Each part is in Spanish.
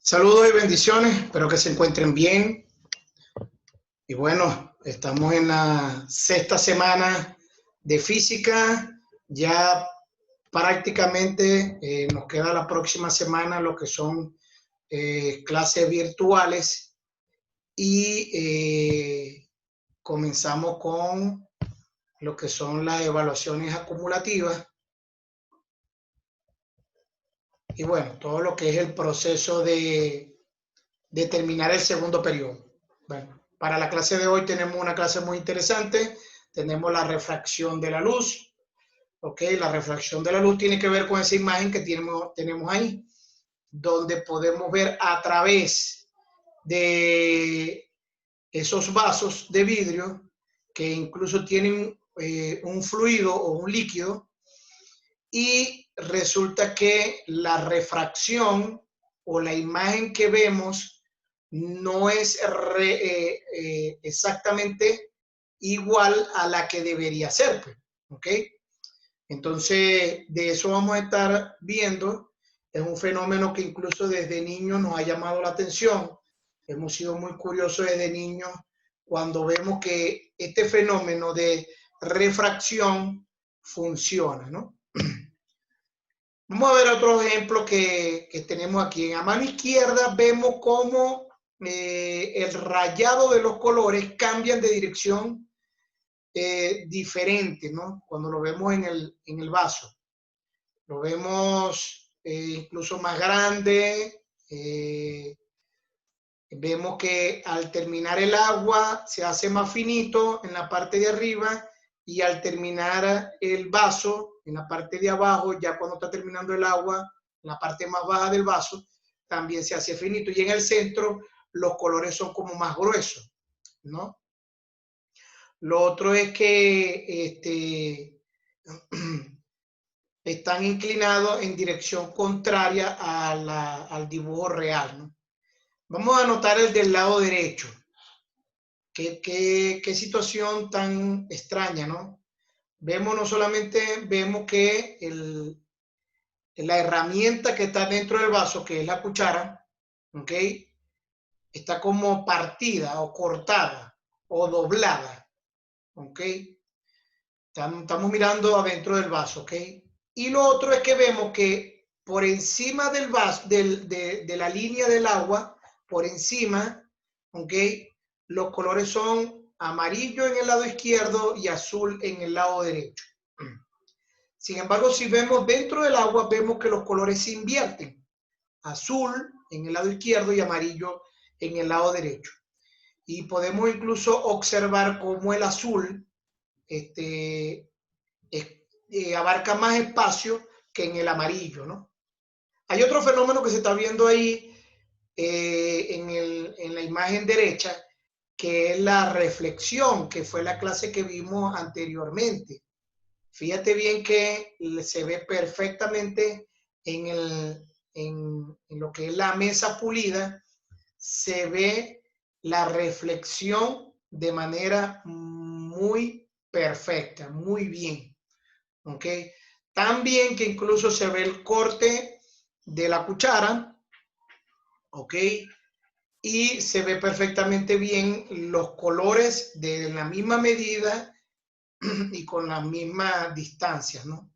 Saludos y bendiciones, espero que se encuentren bien. Y bueno, estamos en la sexta semana de física, ya prácticamente nos queda la próxima semana lo que son clases virtuales y comenzamos con lo que son las evaluaciones acumulativas y bueno, todo lo que es el proceso de terminar el segundo periodo. Bueno, para la clase de hoy tenemos una clase muy interesante. Tenemos la refracción de la luz. ¿Ok? La refracción de la luz tiene que ver con esa imagen que tenemos ahí, donde podemos ver a través de esos vasos de vidrio que incluso tienen un fluido o un líquido y resulta que la refracción o la imagen que vemos no es exactamente igual a la que debería ser, ¿ok? Entonces, de eso vamos a estar viendo. Es un fenómeno que incluso desde niños nos ha llamado la atención. Hemos sido muy curiosos desde niños cuando vemos que este fenómeno de refracción funciona, ¿no? Vamos a ver otro ejemplo que tenemos aquí. En la mano izquierda vemos cómo el rayado de los colores cambian de dirección diferente, ¿no? Cuando lo vemos en el vaso. Lo vemos incluso más grande. Vemos que al terminar el agua se hace más finito en la parte de arriba y al terminar el vaso en la parte de abajo, ya cuando está terminando el agua, en la parte más baja del vaso, también se hace finito. Y en el centro los colores son como más gruesos, ¿no? Lo otro es que están inclinados en dirección contraria al dibujo real, ¿no? Vamos a anotar el del lado derecho. Qué situación tan extraña, ¿no? No solamente vemos que la herramienta que está dentro del vaso, que es la cuchara, ¿ok? Está como partida o cortada o doblada, ¿ok? Estamos mirando adentro del vaso, ¿ok? Y lo otro es que vemos que por encima del vaso, de la línea del agua, por encima, ¿ok? Los colores son amarillo en el lado izquierdo y azul en el lado derecho. Sin embargo, si vemos dentro del agua, vemos que los colores se invierten. Azul en el lado izquierdo y amarillo en el lado derecho. Y podemos incluso observar cómo el azul abarca más espacio que en el amarillo, ¿no? Hay otro fenómeno que se está viendo ahí en la imagen derecha, que es la reflexión, que fue la clase que vimos anteriormente. Fíjate bien que se ve perfectamente en lo que es la mesa pulida, se ve la reflexión de manera muy perfecta, muy bien. ¿Ok? Tan bien que incluso se ve el corte de la cuchara, ¿ok? Y se ve perfectamente bien los colores de la misma medida y con las mismas distancias, ¿no?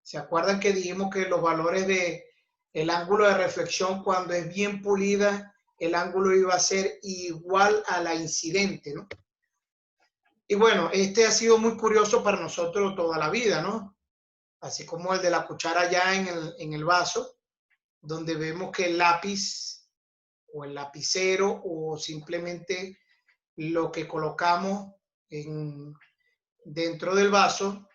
¿Se acuerdan que dijimos que los valores de el ángulo de reflexión cuando es bien pulida, el ángulo iba a ser igual a la incidente, ¿no? Y bueno, este ha sido muy curioso para nosotros toda la vida, ¿no? Así como el de la cuchara ya en el vaso, donde vemos que el lápiz o el lapicero o simplemente lo que colocamos dentro del vaso,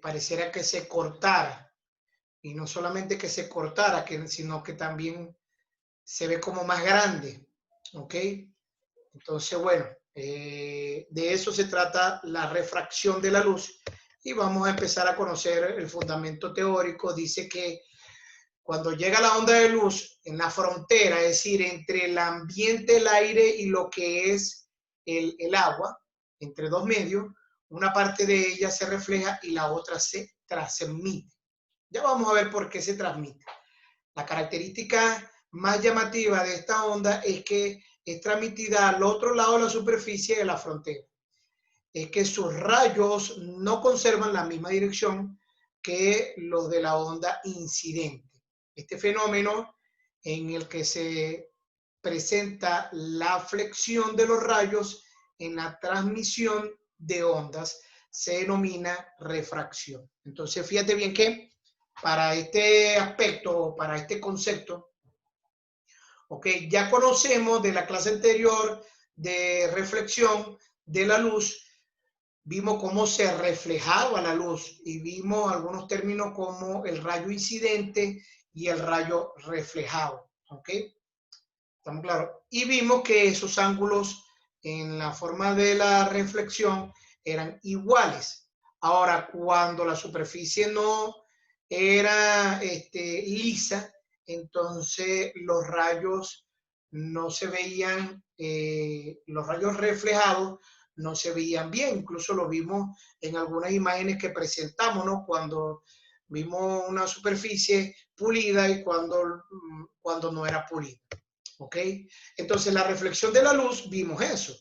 pareciera que se cortara. Y no solamente que se cortara, sino que también se ve como más grande. ¿Ok? Entonces, bueno, de eso se trata la refracción de la luz. Y vamos a empezar a conocer el fundamento teórico. Dice que cuando llega la onda de luz en la frontera, es decir, entre el ambiente, el aire y lo que es el agua, entre dos medios, una parte de ella se refleja y la otra se transmite. Ya vamos a ver por qué se transmite. La característica más llamativa de esta onda es que es transmitida al otro lado de la superficie de la frontera. Es que sus rayos no conservan la misma dirección que los de la onda incidente. Este fenómeno en el que se presenta la flexión de los rayos en la transmisión de ondas se denomina refracción. Entonces, fíjate bien que para este aspecto, para este concepto, ya conocemos de la clase anterior de reflexión de la luz, vimos cómo se reflejaba la luz y vimos algunos términos como el rayo incidente y el rayo reflejado. ¿Estamos claros? Y vimos que esos ángulos en la forma de la reflexión eran iguales. Ahora, cuando la superficie no era lisa, entonces los rayos no se veían, los rayos reflejados no se veían bien. Incluso lo vimos en algunas imágenes que presentamos, ¿no? Cuando vimos una superficie pulida y cuando no era pulida. ¿Ok? Entonces, la reflexión de la luz, vimos eso.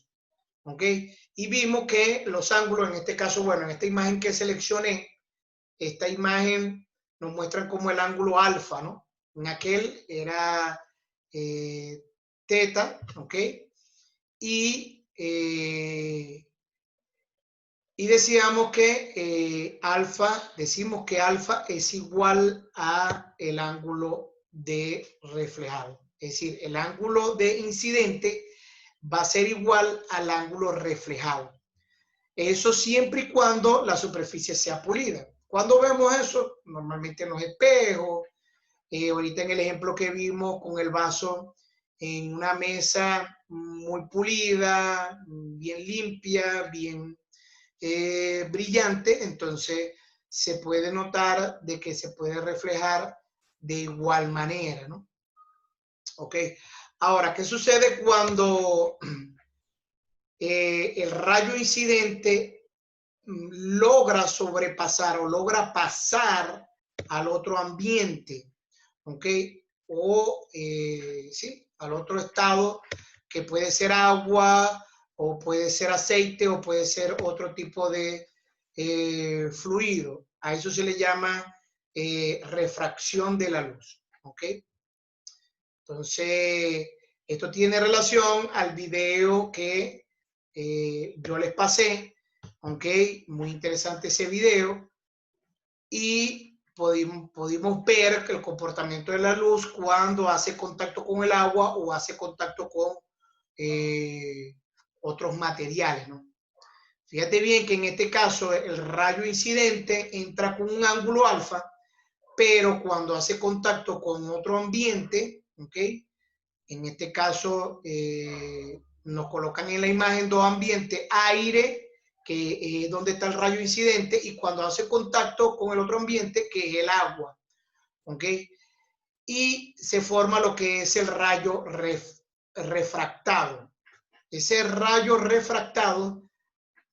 ¿Ok? Y vimos que los ángulos, en este caso, bueno, en esta imagen que seleccioné, esta imagen nos muestra como el ángulo alfa, ¿no? En aquel era teta, ¿ok? Y decíamos que decimos que alfa es igual a el ángulo de reflejado. Es decir, el ángulo de incidente va a ser igual al ángulo reflejado. Eso siempre y cuando la superficie sea pulida. ¿Cuándo vemos eso? Normalmente en los espejos. Ahorita en el ejemplo que vimos con el vaso en una mesa muy pulida, bien limpia, bien brillante, entonces se puede notar de que se puede reflejar de igual manera, ¿no? Ok. Ahora, ¿qué sucede cuando el rayo incidente logra sobrepasar o logra pasar al otro ambiente? ¿Ok? O, sí, al otro estado que puede ser agua, o puede ser aceite, o puede ser otro tipo de fluido. A eso se le llama refracción de la luz. ¿Ok? Entonces, esto tiene relación al video que yo les pasé. ¿Ok? Muy interesante ese video. Y pudimos ver que el comportamiento de la luz cuando hace contacto con el agua o hace contacto con otros materiales, ¿no? Fíjate bien que en este caso el rayo incidente entra con un ángulo alfa, pero cuando hace contacto con otro ambiente, ¿ok? En este caso nos colocan en la imagen dos ambientes, aire, que es donde está el rayo incidente, y cuando hace contacto con el otro ambiente, que es el agua. ¿Ok? Y se forma lo que es el rayo refractado. Ese rayo refractado,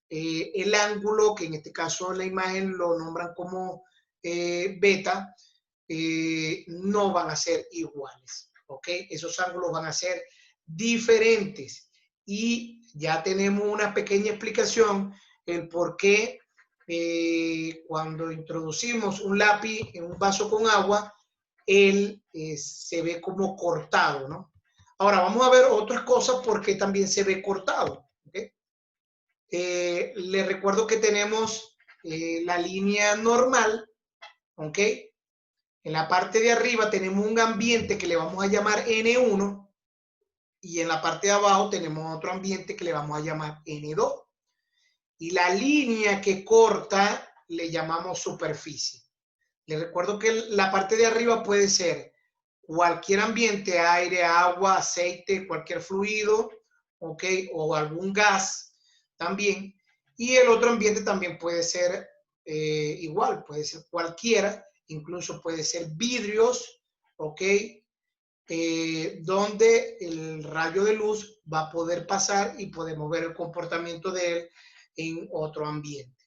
el ángulo, que en este caso en la imagen lo nombran como beta, no van a ser iguales. ¿Ok? Esos ángulos van a ser diferentes. Y ya tenemos una pequeña explicación el por qué cuando introducimos un lápiz en un vaso con agua, él se ve como cortado, ¿no? Ahora vamos a ver otras cosas porque también se ve cortado. ¿Okay? Les recuerdo que tenemos la línea normal, ¿ok? En la parte de arriba tenemos un ambiente que le vamos a llamar N1 y en la parte de abajo tenemos otro ambiente que le vamos a llamar N2. Y la línea que corta le llamamos superficie. Les recuerdo que la parte de arriba puede ser cualquier ambiente, aire, agua, aceite, cualquier fluido, ¿ok? O algún gas también. Y el otro ambiente también puede ser igual, puede ser cualquiera, incluso puede ser vidrios, ¿ok? Donde el rayo de luz va a poder pasar y podemos ver el comportamiento de él en otro ambiente.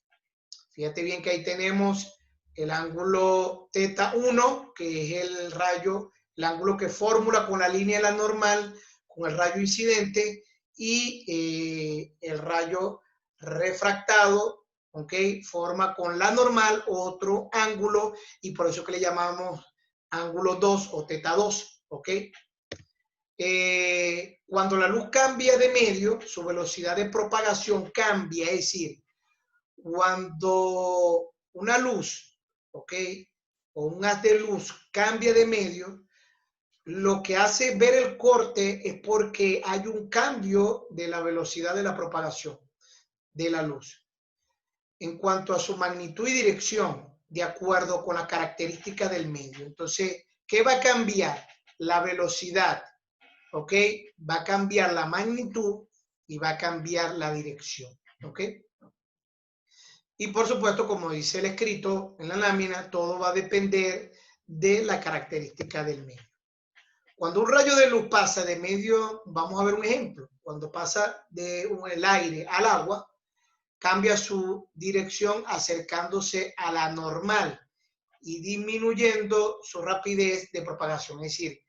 Fíjate bien que ahí tenemos el ángulo θ1, que es el rayo, el ángulo que formula con la línea de la normal, con el rayo incidente y el rayo refractado, ¿ok? Forma con la normal otro ángulo y por eso que le llamamos ángulo 2 o teta 2, ¿ok? Cuando la luz cambia de medio, su velocidad de propagación cambia, es decir, cuando una luz, ¿ok? O un haz de luz cambia de medio, lo que hace ver el corte es porque hay un cambio de la velocidad de la propagación de la luz. En cuanto a su magnitud y dirección, de acuerdo con la característica del medio. Entonces, ¿qué va a cambiar? La velocidad, ¿ok? Va a cambiar la magnitud y va a cambiar la dirección, ¿ok? Y por supuesto, como dice el escrito en la lámina, todo va a depender de la característica del medio. Cuando un rayo de luz pasa de medio, vamos a ver un ejemplo, cuando pasa del aire al agua, cambia su dirección acercándose a la normal y disminuyendo su rapidez de propagación. Es decir,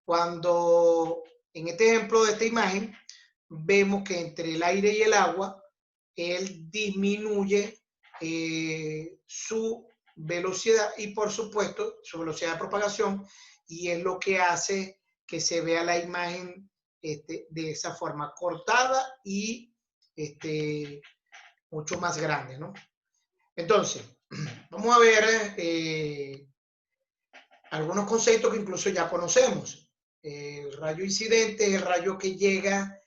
cuando en este ejemplo de esta imagen, vemos que entre el aire y el agua, él disminuye su velocidad y por supuesto su velocidad de propagación y es lo que hace que se vea la imagen de esa forma cortada y mucho más grande, ¿no? Entonces, vamos a ver algunos conceptos que incluso ya conocemos. El rayo incidente es el rayo que llega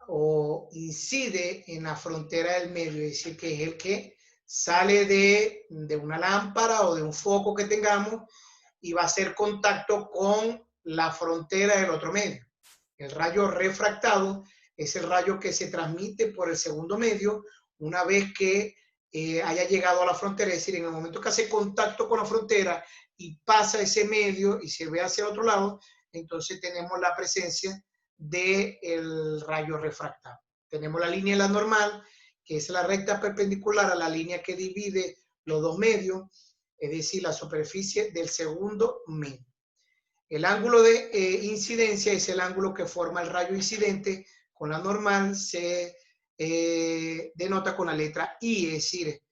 o incide en la frontera del medio, es decir, que es el que sale de una lámpara o de un foco que tengamos y va a hacer contacto con la frontera del otro medio. El rayo refractado es el rayo que se transmite por el segundo medio una vez que haya llegado a la frontera, es decir, en el momento que hace contacto con la frontera y pasa ese medio y se ve hacia el otro lado, entonces tenemos la presencia del rayo refractado. Tenemos la línea de la normal, que es la recta perpendicular a la línea que divide los dos medios, es decir, la superficie del segundo medio. El ángulo de incidencia es el ángulo que forma el rayo incidente. Con la normal se denota con la letra I, es decir,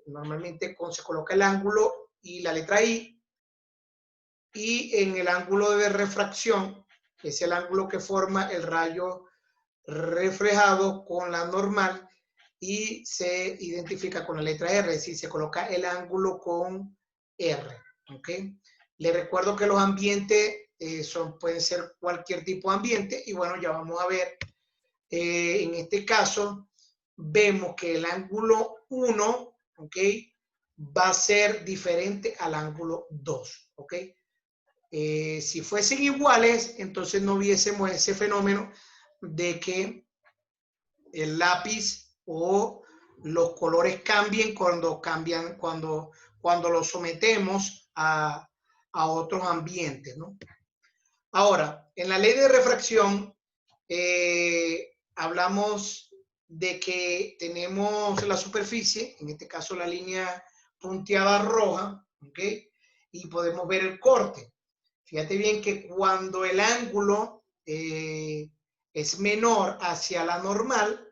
normalmente se coloca el ángulo y la letra I, y en el ángulo de refracción, que es el ángulo que forma el rayo reflejado con la normal, y se identifica con la letra R, es decir, se coloca el ángulo con R, ¿ok? Les recuerdo que los ambientes pueden ser cualquier tipo de ambiente y bueno, ya vamos a ver, en este caso, vemos que el ángulo 1, ¿ok? Va a ser diferente al ángulo 2, ¿ok? Si fuesen iguales, entonces no viésemos ese fenómeno de que el lápiz o los colores cambien cuando lo sometemos a otros ambientes, ¿no? Ahora, en la ley de refracción, hablamos de que tenemos la superficie, en este caso la línea punteada roja, ¿ok? Y podemos ver el corte. Fíjate bien que cuando el ángulo es menor hacia la normal,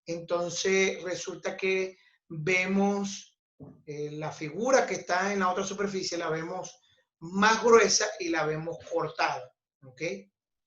entonces resulta que vemos la figura que está en la otra superficie, la vemos más gruesa y la vemos cortada, ¿ok?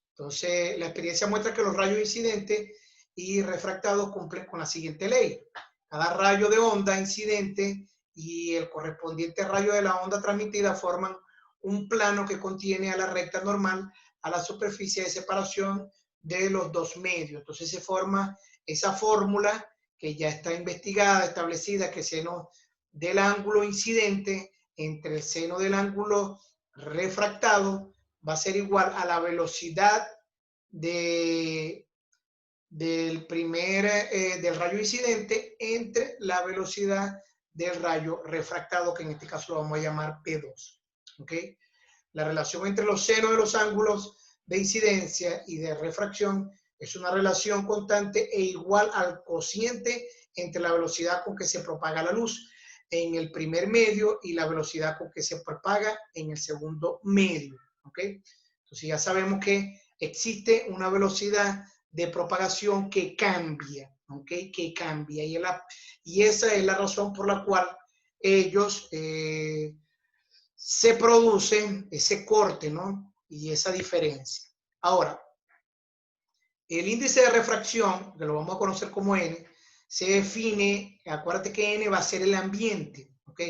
Entonces, la experiencia muestra que los rayos incidentes y refractados cumplen con la siguiente ley. Cada rayo de onda incidente y el correspondiente rayo de la onda transmitida forman un plano que contiene a la recta normal a la superficie de separación de los dos medios. Entonces se forma esa fórmula que ya está investigada, establecida, que seno del ángulo incidente entre el seno del ángulo refractado va a ser igual a la velocidad del rayo incidente entre la velocidad del rayo refractado, que en este caso lo vamos a llamar P2. ¿Okay? La relación entre los senos de los ángulos de incidencia y de refracción es una relación constante e igual al cociente entre la velocidad con que se propaga la luz. en el primer medio y la velocidad con que se propaga en el segundo medio. ¿Ok? Entonces ya sabemos que existe una velocidad de propagación que cambia. ¿Ok? Que cambia. Y esa es la razón por la cual ellos se producen ese corte, ¿no? Y esa diferencia. Ahora, el índice de refracción, que lo vamos a conocer como N, se define, acuérdate que N va a ser el ambiente, ¿ok?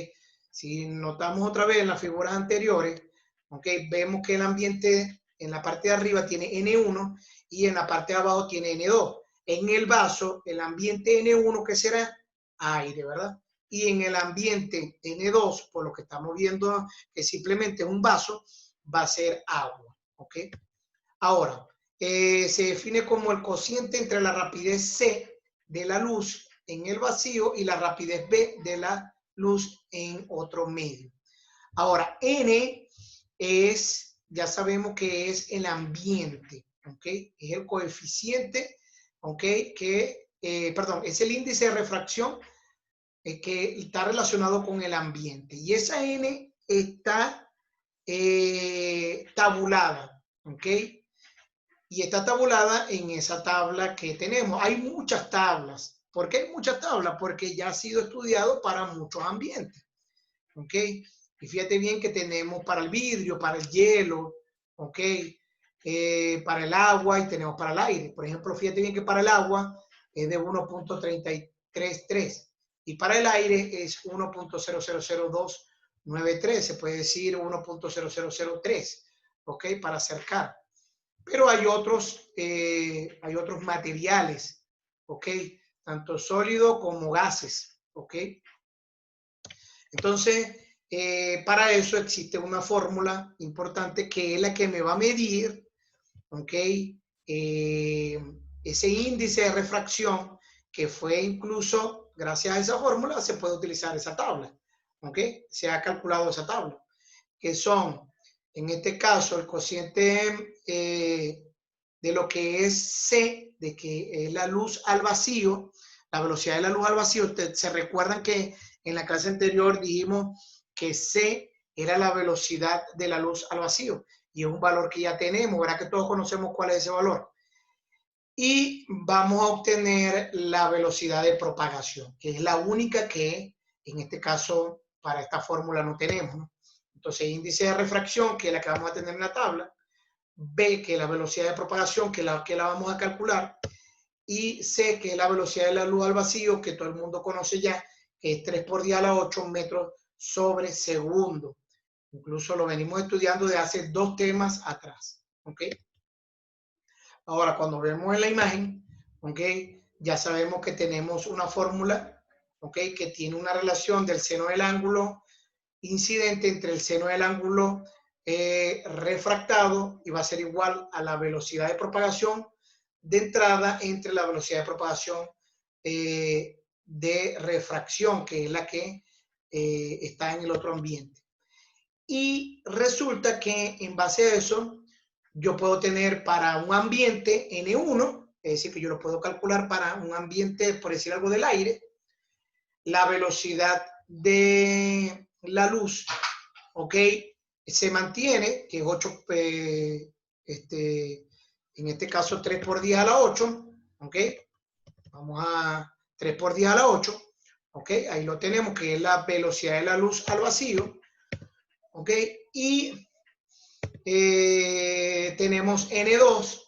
Si notamos otra vez en las figuras anteriores, ¿ok? Vemos que el ambiente en la parte de arriba tiene N1 y en la parte de abajo tiene N2. En el vaso, el ambiente N1, ¿qué será? Aire, ¿verdad? Y en el ambiente N2, por lo que estamos viendo que simplemente es un vaso, va a ser agua, ¿ok? Ahora, se define como el cociente entre la rapidez C de la luz en el vacío y la rapidez B de la luz en otro medio. Ahora, N es, ya sabemos que es el ambiente, ¿ok? Es el coeficiente, ¿ok? Perdón, es el índice de refracción que está relacionado con el ambiente. Y esa N está tabulada, ¿ok? Y está tabulada en esa tabla que tenemos. Hay muchas tablas. ¿Por qué hay muchas tablas? Porque ya ha sido estudiado para muchos ambientes. ¿Ok? Y fíjate bien que tenemos para el vidrio, para el hielo, ¿ok? Para el agua y tenemos para el aire. Por ejemplo, fíjate bien que para el agua es de 1.333 y para el aire es 1.0000293. Se puede decir 1.0003, ¿ok? Para acercar. Pero hay otros materiales, ¿ok? Tanto sólido como gases, ¿ok? Entonces, para eso existe una fórmula importante que es la que me va a medir, ¿ok? Ese índice de refracción que fue incluso, gracias a esa fórmula, se puede utilizar esa tabla, ¿ok? Se ha calculado esa tabla, que son, en este caso, el cociente de lo que es C, de que es la luz al vacío, la velocidad de la luz al vacío. Se recuerdan que en la clase anterior dijimos que C era la velocidad de la luz al vacío y es un valor que ya tenemos, ¿verdad? Que todos conocemos cuál es ese valor. Y vamos a obtener la velocidad de propagación, que es la única que en este caso para esta fórmula no tenemos, ¿no? Entonces, índice de refracción, que es la que vamos a tener en la tabla, B, que es la velocidad de propagación, que la vamos a calcular, y C, que es la velocidad de la luz al vacío, que todo el mundo conoce ya, que es 3 por 10 a la 8 metros sobre segundo. Incluso lo venimos estudiando de hace 2 temas atrás. ¿Ok? Ahora, cuando vemos en la imagen, ¿ok? Ya sabemos que tenemos una fórmula, ¿ok? Que tiene una relación del seno del ángulo incidente entre el seno del ángulo refractado y va a ser igual a la velocidad de propagación de entrada entre la velocidad de propagación de refracción, que es la que está en el otro ambiente. Y resulta que en base a eso, yo puedo tener para un ambiente N1, es decir, que yo lo puedo calcular para un ambiente, por decir algo, del aire, la velocidad de la luz, ¿ok? Se mantiene, que es 8, en este caso 3 por 10 a la 8, ¿ok? Vamos a 3 por 10 a la 8, ¿ok? Ahí lo tenemos, que es la velocidad de la luz al vacío, ¿ok? Y tenemos N2,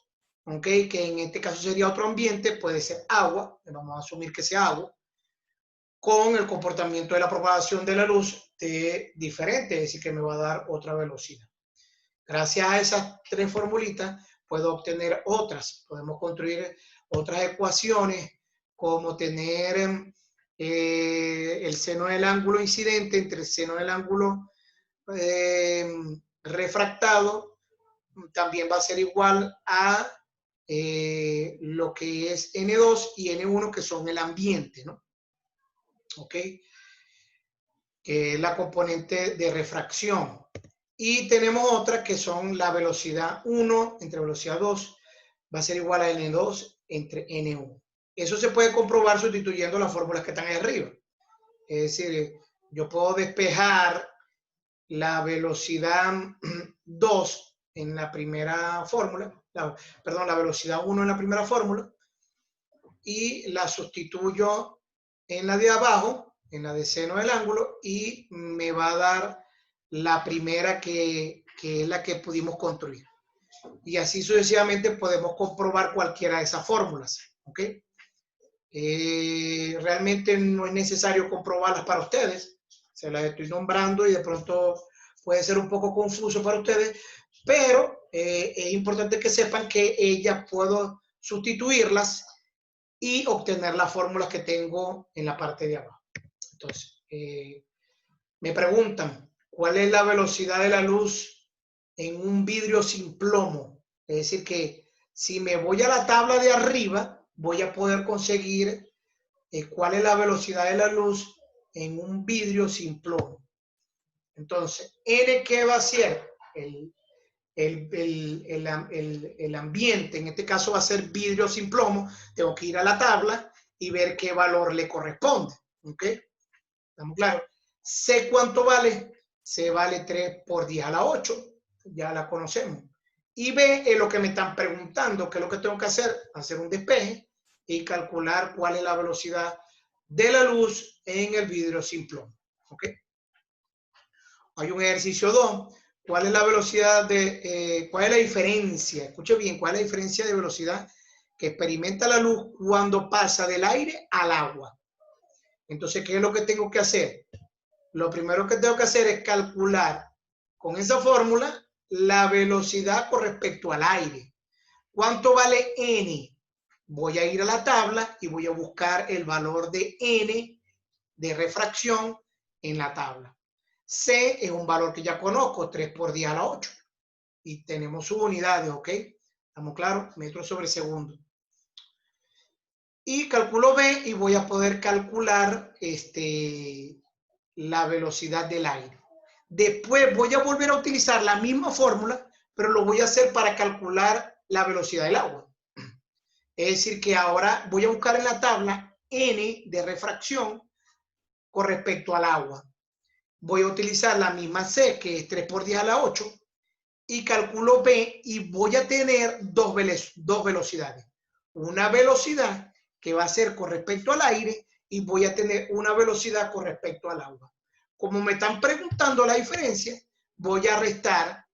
¿ok? Que en este caso sería otro ambiente, puede ser agua, vamos a asumir que sea agua, con el comportamiento de la propagación de la luz diferente, es decir, que me va a dar otra velocidad. Gracias a esas 3 formulitas puedo obtener otras. Podemos construir otras ecuaciones como tener el seno del ángulo incidente entre el seno del ángulo refractado. También va a ser igual a lo que es N2 y N1, que son el ambiente, ¿no? ¿Ok? Que es la componente de refracción. Y tenemos otra que son la velocidad 1 entre velocidad 2 va a ser igual a N2 entre N1. Eso se puede comprobar sustituyendo las fórmulas que están ahí arriba. Es decir, yo puedo despejar la velocidad 2 en la primera fórmula, perdón, la velocidad 1 en la primera fórmula, y la sustituyo en la de abajo, en la de seno del ángulo, y me va a dar la primera que es la que pudimos construir. Y así sucesivamente podemos comprobar cualquiera de esas fórmulas. ¿Ok? Realmente no es necesario comprobarlas para ustedes. Se las estoy nombrando y de pronto puede ser un poco confuso para ustedes, pero es importante que sepan que ellas puedo sustituirlas y obtener las fórmulas que tengo en la parte de abajo. Entonces, me preguntan, ¿cuál es la velocidad de la luz en un vidrio sin plomo? Es decir, que si me voy a la tabla de arriba, voy a poder conseguir cuál es la velocidad de la luz en un vidrio sin plomo. Entonces, N, ¿qué va a ser? El ambiente, en este caso va a ser vidrio sin plomo. Tengo que ir a la tabla y ver qué valor le corresponde. ¿Ok? ¿Estamos claros? C, ¿cuánto vale? C vale 3 por 10 a la 8. Ya la conocemos. Y B es lo que me están preguntando, ¿qué es lo que tengo que hacer? Hacer un despeje y calcular cuál es la velocidad de la luz en el vidrio sin plomo. ¿Ok? Hay un ejercicio 2. ¿Cuál es la velocidad cuál es la diferencia? Escuche bien, ¿cuál es la diferencia de velocidad que experimenta la luz cuando pasa del aire al agua? Entonces, ¿qué es lo que tengo que hacer? Lo primero que tengo que hacer es calcular con esa fórmula la velocidad con respecto al aire. ¿Cuánto vale N? Voy a ir a la tabla y voy a buscar el valor de N de refracción en la tabla. C es un valor que ya conozco, 3 por 10 a la 8. Y tenemos sus unidades, ¿ok? ¿Estamos claros? Metros sobre segundo. Y calculo B y voy a poder calcular la velocidad del aire. Después voy a volver a utilizar la misma fórmula, pero lo voy a hacer para calcular la velocidad del agua. Es decir, que ahora voy a buscar en la tabla N de refracción con respecto al agua. Voy a utilizar la misma C, que es 3 por 10 a la 8, y calculo B y voy a tener dos velocidades. Una velocidad que va a ser con respecto al aire y voy a tener una velocidad con respecto al agua. Como me están preguntando la diferencia, voy a restar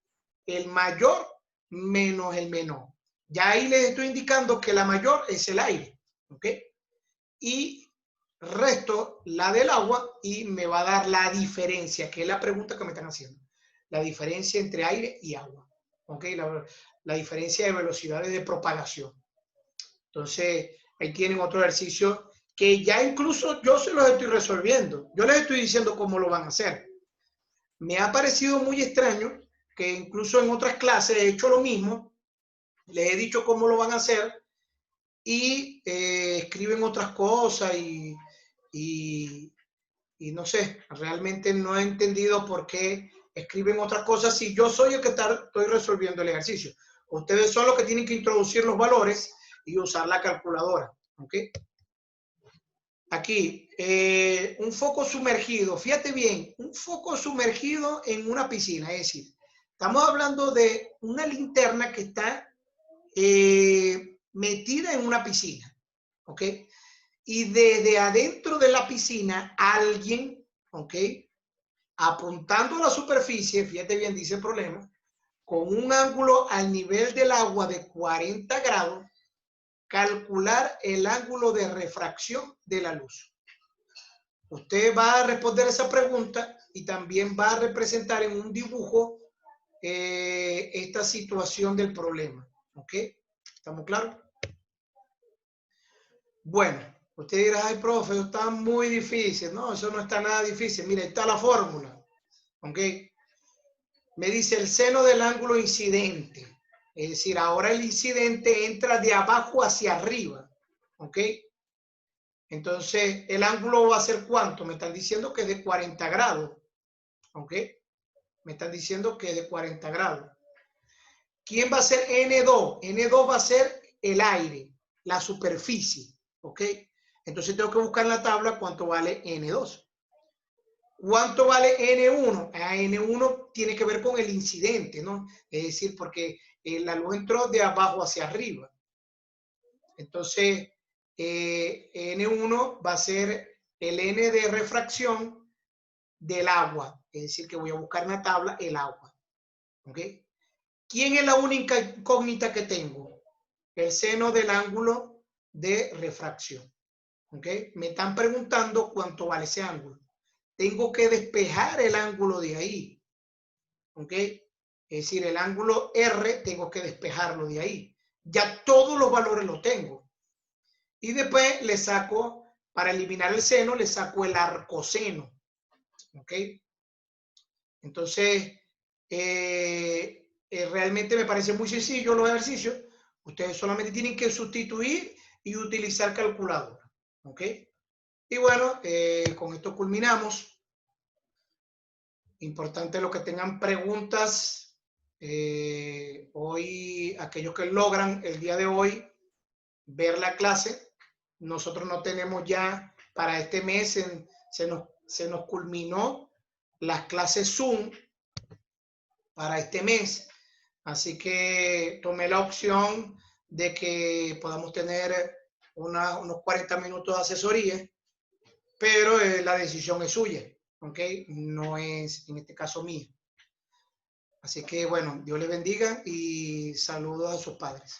el mayor menos el menor. Ya ahí les estoy indicando que la mayor es el aire, ¿ok? Y resto la del agua y me va a dar la diferencia, que es la pregunta que me están haciendo. La diferencia entre aire y agua, ¿ok? La diferencia de velocidades de propagación. Entonces, ahí tienen otro ejercicio que ya incluso yo se los estoy resolviendo. Yo les estoy diciendo cómo lo van a hacer. Me ha parecido muy extraño que incluso en otras clases he hecho lo mismo, les he dicho cómo lo van a hacer y escriben otras cosas y no sé, realmente no he entendido por qué escriben otras cosas si yo soy el que estoy resolviendo el ejercicio. Ustedes son los que tienen que introducir los valores y usar la calculadora. ¿Ok? Aquí, un foco sumergido. Fíjate bien, un foco sumergido en una piscina. Es decir, estamos hablando de una linterna que está metida en una piscina. ¿Ok? Y desde adentro de la piscina, alguien, ¿ok? Apuntando a la superficie, fíjate bien, dice el problema, con un ángulo al nivel del agua de 40 grados, calcular el ángulo de refracción de la luz. Usted va a responder esa pregunta y también va a representar en un dibujo esta situación del problema. ¿Ok? ¿Estamos claros? Bueno, usted dirá, ay, profe, eso está muy difícil. No, eso no está nada difícil. Mire, está la fórmula. ¿Ok? Me dice el seno del ángulo incidente. Es decir, ahora el incidente entra de abajo hacia arriba. ¿Ok? Entonces, ¿el ángulo va a ser cuánto? Me están diciendo que es de 40 grados. ¿Ok? Me están diciendo que es de 40 grados. ¿Quién va a ser N2? N2 va a ser el aire, la superficie. ¿Ok? Entonces tengo que buscar en la tabla cuánto vale N2. ¿Cuánto vale N1? N1 tiene que ver con el incidente, ¿no? Es decir, porque la luz entró de abajo hacia arriba. Entonces, N1 va a ser el N de refracción del agua. Es decir, que voy a buscar en la tabla el agua. ¿Ok? ¿Quién es la única incógnita que tengo? El seno del ángulo de refracción. ¿Ok? Me están preguntando cuánto vale ese ángulo. Tengo que despejar el ángulo de ahí. ¿Ok? Es decir, el ángulo R tengo que despejarlo de ahí. Ya todos los valores los tengo. Y después le saco, para eliminar el seno, le saco el arcoseno. ¿Ok? Entonces, realmente me parece muy sencillo los ejercicios. Ustedes solamente tienen que sustituir y utilizar calculadora. ¿Ok? Y bueno, con esto culminamos. Importante lo que tengan preguntas. Hoy, aquellos que logran el día de hoy ver la clase, nosotros no tenemos ya para este mes, se nos culminó las clases Zoom para este mes. Así que tomé la opción de que podamos tener unos 40 minutos de asesoría, pero la decisión es suya, ¿ok? No es, en este caso, mía. Así que, bueno, Dios les bendiga y saludos a sus padres.